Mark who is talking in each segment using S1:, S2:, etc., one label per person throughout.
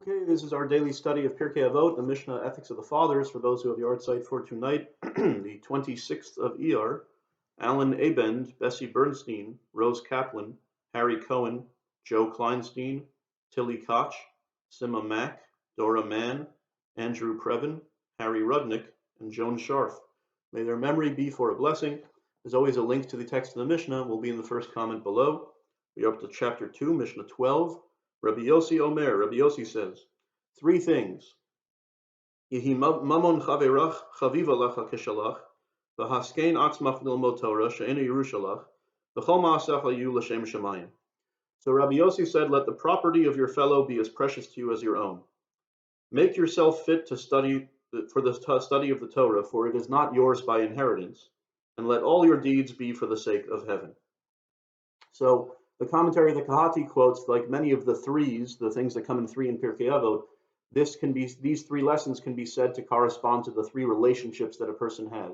S1: Okay, this is our daily study of Pirkei Avot, the Mishnah Ethics of the Fathers, for those who have yard site for tonight, the 26th of Iyar. Alan Abend, Bessie Bernstein, Rose Kaplan, Harry Cohen, Joe Kleinstein, Tilly Koch, Sima Mack, Dora Mann, Andrew Previn, Harry Rudnick, and Joan Scharf. May their memory be for a blessing. As always, a link to the text of the Mishnah will be in the first comment below. We are up to chapter 2, Mishnah 12. Rabbi Yossi Omer, Rabbi Yossi says, three things. Yehi mamon chaverach chaviva lecha keshalach, v'haskein atzmach lilmod Torah she'ena yerushalach, v'chol ma'asech hayu l'shem shemayim. So Rabbi Yossi said, let the property of your fellow be as precious to you as your own. Make yourself fit to study for the study of the Torah, for it is not yours by inheritance, and let all your deeds be for the sake of heaven. So the commentary of the Kahati quotes, like many of the threes, the things that come in three in Pirkei Avot, these three lessons can be said to correspond to the three relationships that a person has.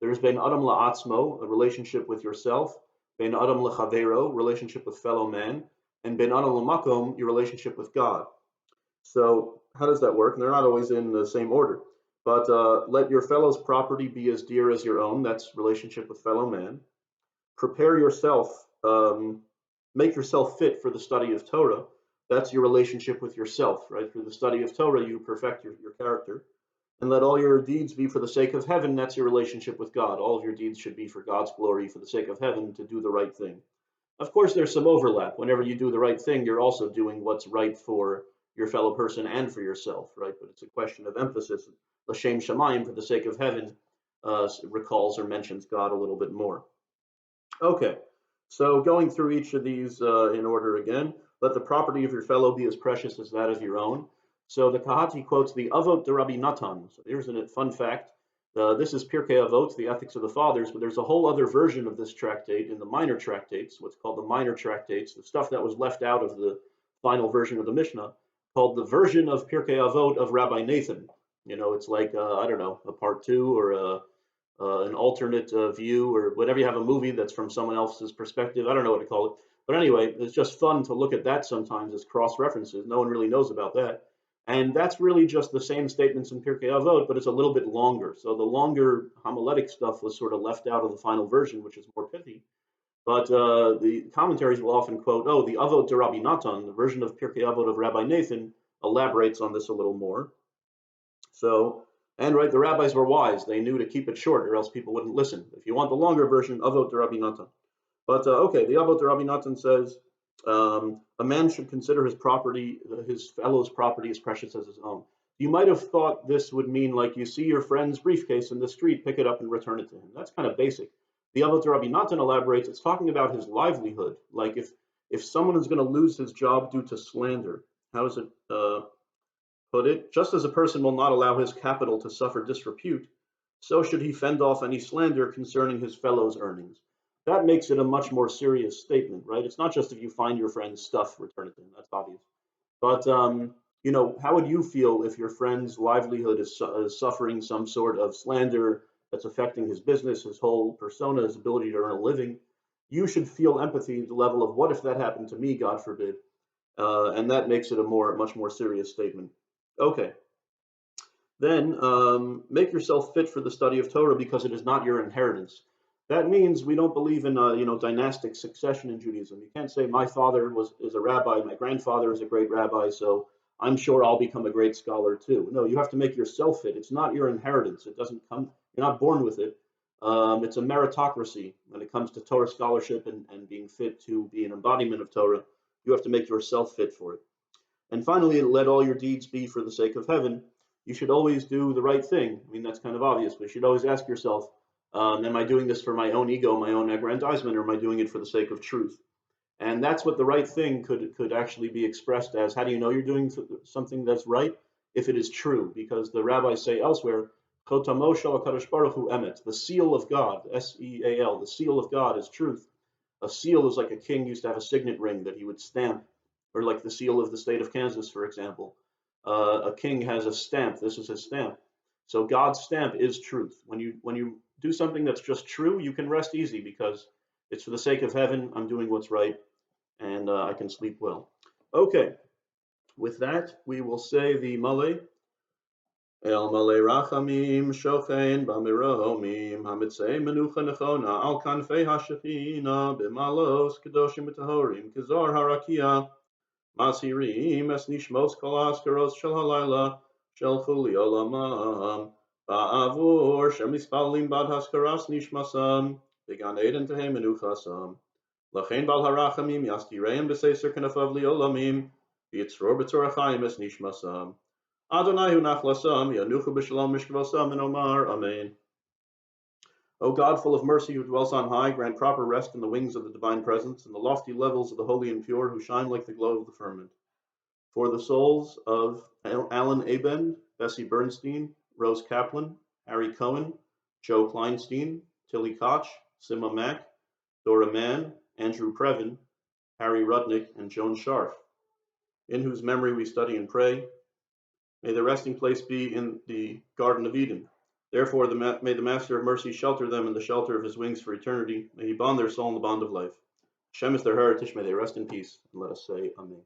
S1: There's ben adam la'atzmo, a relationship with yourself, ben adam lechavero, relationship with fellow man, and ben adam la'makom, your relationship with God. So how does that work? And they're not always in the same order. But let your fellow's property be as dear as your own. That's relationship with fellow man. Prepare yourself. Make yourself fit for the study of Torah. That's your relationship with yourself, right? Through the study of Torah, you perfect your character. And let all your deeds be for the sake of heaven. That's your relationship with God. All of your deeds should be for God's glory, for the sake of heaven, to do the right thing. Of course, there's some overlap. Whenever you do the right thing, you're also doing what's right for your fellow person and for yourself, right? But it's a question of emphasis. L'shem shamayim, for the sake of heaven, recalls or mentions God a little bit more. Okay. So going through each of these in order again, let the property of your fellow be as precious as that of your own. So the Kahati quotes the Avot de Rabbi Natan. So here's a fun fact. This is Pirkei Avot, the Ethics of the Fathers, but there's a whole other version of this tractate in the minor tractates, what's called the minor tractates, the stuff that was left out of the final version of the Mishnah, called the version of Pirkei Avot of Rabbi Nathan. You know, it's like, I don't know, a part two or an alternate view, or whenever you have a movie that's from someone else's perspective. I don't know what to call it. But anyway, it's just fun to look at that sometimes as cross-references. No one really knows about that. And that's really just the same statements in Pirkei Avot, but it's a little bit longer. So the longer homiletic stuff was sort of left out of the final version, which is more pithy. But the commentaries will often quote, oh, the Avot de Rabbi Natan, the version of Pirkei Avot of Rabbi Nathan, elaborates on this a little more. So, and right, the rabbis were wise. They knew to keep it short, or else people wouldn't listen. If you want the longer version, Avot de Rabbi Natan. But okay, the Avot de Rabbi Natan says a man should consider his property, his fellow's property, as precious as his own. You might have thought this would mean like you see your friend's briefcase in the street, pick it up and return it to him. That's kind of basic. The Avot de Rabbi Natan elaborates. It's talking about his livelihood. Like if someone is going to lose his job due to slander, how does it put it? Just as a person will not allow his capital to suffer disrepute, so should he fend off any slander concerning his fellow's earnings. That makes it a much more serious statement, right? It's not just if you find your friend's stuff, return it to him. That's obvious. But, you know, how would you feel if your friend's livelihood is suffering some sort of slander that's affecting his business, his whole persona, his ability to earn a living? You should feel empathy to the level of, what if that happened to me, God forbid? And that makes it a much more serious statement. Okay. Then make yourself fit for the study of Torah because it is not your inheritance. That means we don't believe in dynastic succession in Judaism. You can't say my father is a rabbi, my grandfather is a great rabbi, so I'm sure I'll become a great scholar too. No, you have to make yourself fit. It's not your inheritance. It doesn't come. You're not born with it. It's a meritocracy when it comes to Torah scholarship and being fit to be an embodiment of Torah. You have to make yourself fit for it. And finally, let all your deeds be for the sake of heaven. You should always do the right thing. I mean, that's kind of obvious, but you should always ask yourself, am I doing this for my own ego, my own aggrandizement, or am I doing it for the sake of truth? And that's what the right thing could actually be expressed as. How do you know you're doing something that's right? If it is true, because the rabbis say elsewhere, Chotamo shel HaKadosh Baruch Hu emet, the seal of God, S-E-A-L, the seal of God is truth. A seal is like a king used to have a signet ring that he would stamp, or like the seal of the state of Kansas, for example. A king has a stamp. This is his stamp. So God's stamp is truth. When you do something that's just true, you can rest easy because it's for the sake of heaven. I'm doing what's right, and I can sleep well. Okay, With that, we will say the Malay. El Malay Rachamim Shochein Bamiromim Hamitzei Menucha Nechona Al Kanfei Hashechina Bimalos Kedoshim B'Tahorim Kizor Harakia Masirim Es Nishmos Kol Askaros Shel Halayla Shel Chuli Olamam Ba'avur Shemispalim Bad Haskaras Nishmasam Began Eden Tehe Menuchasam Lachein Bal Harachamim Yastireim B'Seser Kenafav Liolamim Yitzror B'Torachayim Es Nishmasam Adonai hu nachlasam, yanuchu b'shalom mishkavosam, and Omar, Amen. O God, full of mercy, who dwells on high, grant proper rest in the wings of the divine presence, in the lofty levels of the holy and pure, who shine like the glow of the firmament. For the souls of Alan Abend, Bessie Bernstein, Rose Kaplan, Harry Cohen, Joe Kleinstein, Tilly Koch, Sima Mack, Dora Mann, Andrew Previn, Harry Rudnick, and Joan Scharf, in whose memory we study and pray. May their resting place be in the Garden of Eden. Therefore, may the Master of Mercy shelter them in the shelter of his wings for eternity. May he bond their soul in the bond of life. Hashem is their heritage. May they rest in peace. And let us say Amen.